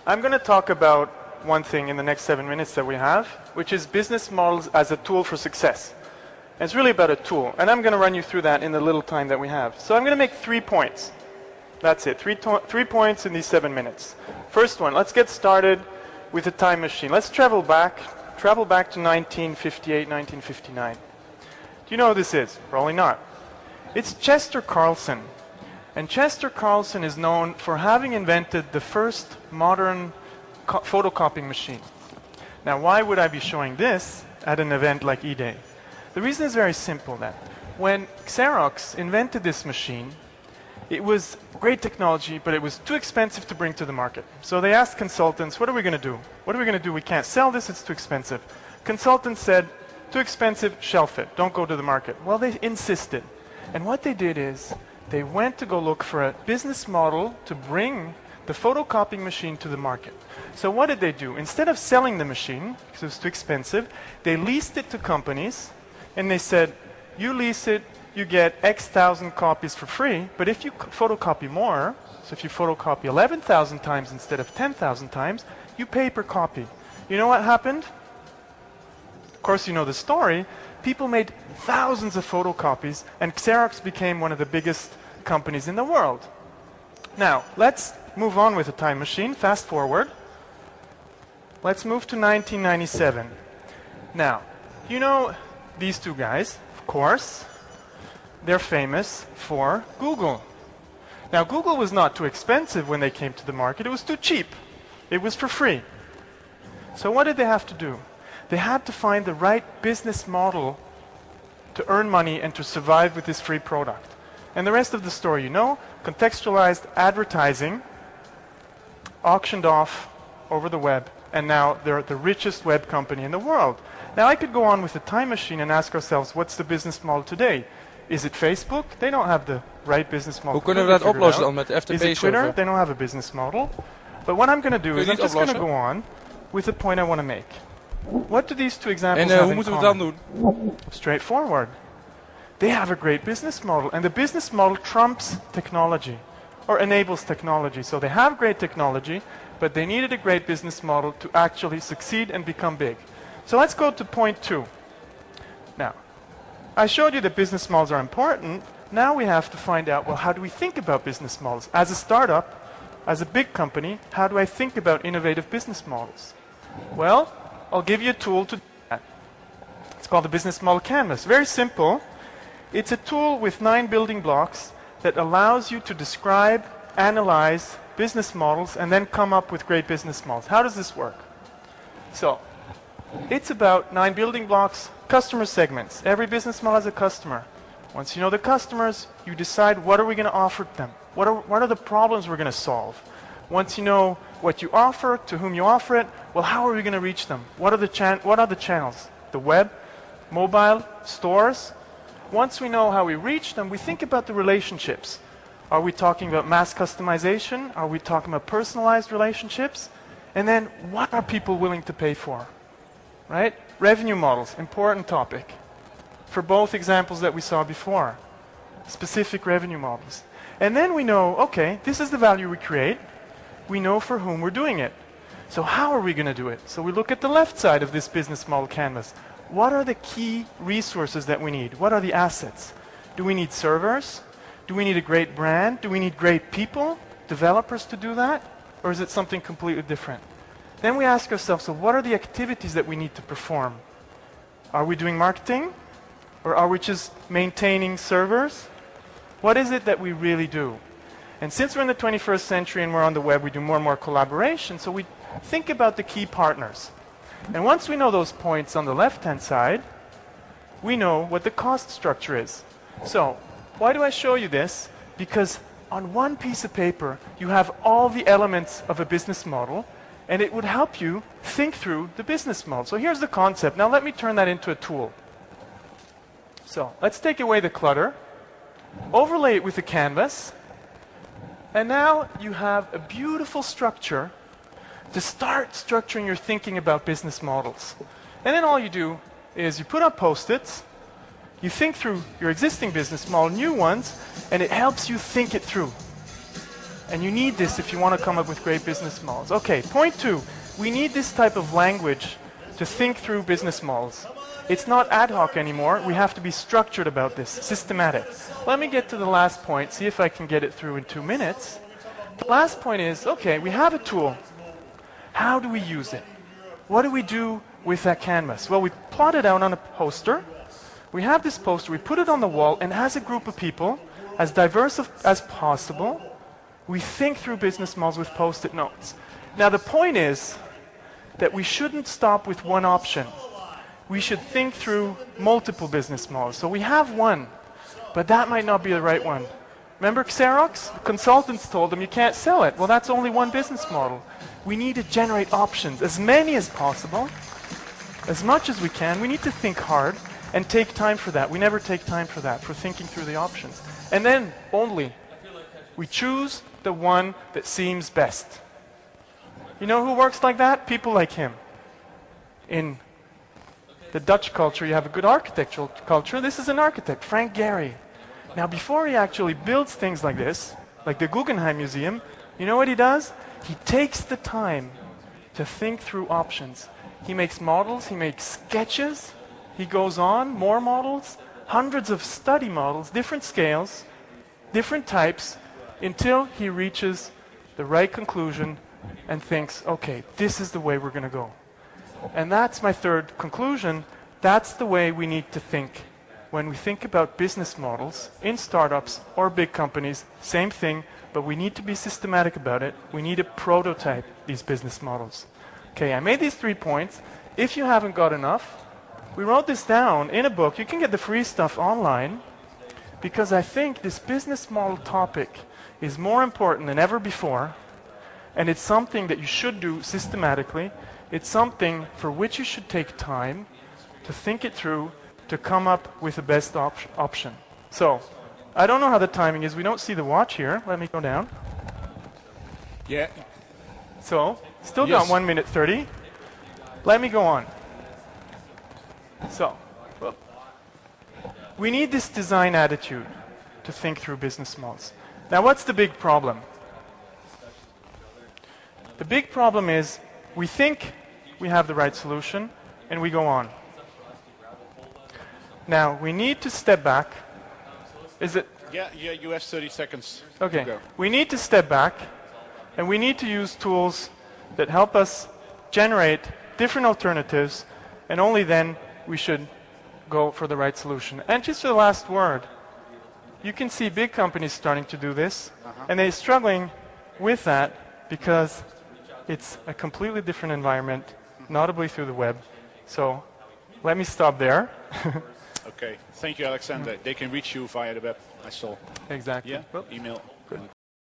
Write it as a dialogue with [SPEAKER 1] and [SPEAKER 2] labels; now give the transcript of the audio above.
[SPEAKER 1] I'm going to talk about one thing in the next 7 minutes that we have, which is business models as a tool for success. And it's really about a tool, and I'm going to run you through that in the little time that we have. So I'm going to make 3 points. That's it, 3 points in these 7 minutes. First one, let's get started with a time machine. Let's travel back to 1958, 1959. Do you know who this is? Probably not. It's Chester Carlson. And Chester Carlson is known for having invented the first modern photocopying machine. Now, why would I be showing this at an event like eDay? The reason is very simple that when Xerox invented this machine, it was great technology, but it was too expensive to bring to the market. So they asked consultants, what are we going to do? What are we going to do? We can't sell this, it's too expensive. Consultants said, too expensive, shelf it, don't go to the market. Well, they insisted. And what they did is, they went to go look for a business model to bring the photocopying machine to the market. So what did they do? Instead of selling the machine, because it was too expensive, they leased it to companies, and they said, you lease it, you get X thousand copies for free, but if you photocopy more, so if you photocopy 11,000 times instead of 10,000 times, you pay per copy. You know what happened? Of course you know the story. People made thousands of photocopies, and Xerox became one of the biggest companies in the world. Now, let's move on with the time machine. Fast forward. Let's move to 1997. Now, you know these two guys, of course. They're famous for Google. Now, Google was not too expensive when they came to the market. It was too cheap. It was for free. So what did they have to do? They had to find the right business model to earn money and to survive with this free product. And the rest of the story, you know, contextualized advertising, auctioned off over the web, and now they're the richest web company in the world. Now I could go on with the time machine and ask ourselves, what's the business model today? Is it Facebook? They don't have the right business model.
[SPEAKER 2] Hoe kunnen we dat oplossen dan met de
[SPEAKER 1] Is it Twitter?
[SPEAKER 2] FTP-server?
[SPEAKER 1] They don't have a business model. But what I'm going to do is I'm just going to go on with the point I want to make. What do these two examples
[SPEAKER 2] En
[SPEAKER 1] have
[SPEAKER 2] hoe
[SPEAKER 1] in
[SPEAKER 2] moeten we het
[SPEAKER 1] common?
[SPEAKER 2] dan doen?
[SPEAKER 1] Straightforward. They have a great business model, and the business model trumps technology, or enables technology. So they have great technology, but they needed a great business model to actually succeed and become big. So let's go to point 2. Now, I showed you that business models are important. Now we have to find out, well, how do we think about business models? As a startup, as a big company, how do I think about innovative business models? Well, I'll give you a tool to do that. It's called the Business Model Canvas. Very simple. It's a tool with 9 building blocks that allows you to describe, analyze business models, and then come up with great business models. How does this work? So, it's about 9 building blocks, customer segments. Every business model has a customer. Once you know the customers, you decide what are we going to offer them. What are the problems we're going to solve? Once you know what you offer, to whom you offer it, well, how are we going to reach them? What are the channels? The web, mobile, stores? Once we know how we reach them, we think about the relationships. Are we talking about mass customization? Are we talking about personalized relationships? And then, what are people willing to pay for? Right? Revenue models, important topic. For both examples that we saw before. Specific revenue models. And then we know, okay, this is the value we create. We know for whom we're doing it. So how are we going to do it? So we look at the left side of this business model canvas. What are the key resources that we need? What are the assets? Do we need servers? Do we need a great brand? Do we need great people, developers to do that? Or is it something completely different? Then we ask ourselves, so what are the activities that we need to perform? Are we doing marketing? Or are we just maintaining servers? What is it that we really do? And since we're in the 21st century and we're on the web, we do more and more collaboration, so we think about the key partners. And once we know those points on the left-hand side, we know what the cost structure is. So, why do I show you this? Because on one piece of paper, you have all the elements of a business model, and it would help you think through the business model. So here's the concept. Now let me turn that into a tool. So, let's take away the clutter, overlay it with the canvas, and now you have a beautiful structure to start structuring your thinking about business models. And then all you do is you put up post-its, you think through your existing business model, new ones, and it helps you think it through. And you need this if you want to come up with great business models. Okay, point 2. We need this type of language to think through business models. It's not ad hoc anymore. We have to be structured about this, systematic. Let me get to the last point, see if I can get it through in 2 minutes. The last point is, okay, we have a tool. How do we use it? What do we do with that canvas? Well, we plot it out on a poster. We have this poster, we put it on the wall, and as a group of people, as diverse as possible, we think through business models with post-it notes. Now, the point is that we shouldn't stop with one option. We should think through multiple business models. So we have one, but that might not be the right one. Remember Xerox? The consultants told them you can't sell it. Well, that's only one business model. We need to generate options, as many as possible, as much as we can. We need to think hard and take time for that. We never take time for that, for thinking through the options. And then only we choose the one that seems best. You know who works like that? People like him. In the Dutch culture, you have a good architectural culture. This is an architect, Frank Gehry. Now, before he actually builds things like this, like the Guggenheim Museum, you know what he does? He takes the time to think through options. He makes models, he makes sketches, he goes on, more models, hundreds of study models, different scales, different types, until he reaches the right conclusion and thinks, okay, this is the way we're going to go. And that's my third conclusion. That's the way we need to think. When we think about business models in startups or big companies, same thing, but we need to be systematic about it. We need to prototype these business models. Okay, I made these 3 points. If you haven't got enough, we wrote this down in a book. You can get the free stuff online, because I think this business model topic is more important than ever before, and it's something that you should do systematically. It's something for which you should take time to think it through, to come up with the best option. So, I don't know how the timing is. We don't see the watch here. Let me go down.
[SPEAKER 2] Yeah.
[SPEAKER 1] So, still
[SPEAKER 2] Yes.
[SPEAKER 1] got 1 minute 30. Let me go on. So, we need this design attitude to think through business models. Now, what's the big problem? The big problem is we think we have the right solution and we go on. Now, we need to step back. Is it?
[SPEAKER 2] Yeah, you have 30 seconds.
[SPEAKER 1] Okay.
[SPEAKER 2] To go.
[SPEAKER 1] We need to step back and we need to use tools that help us generate different alternatives, and only then we should go for the right solution. And just the last word, you can see big companies starting to do this, and they're struggling with that because it's a completely different environment, notably through the web. So let me stop there.
[SPEAKER 2] Okay, thank you, Alexander. They can reach you via the web, I saw.
[SPEAKER 1] Exactly.
[SPEAKER 2] Yeah, email.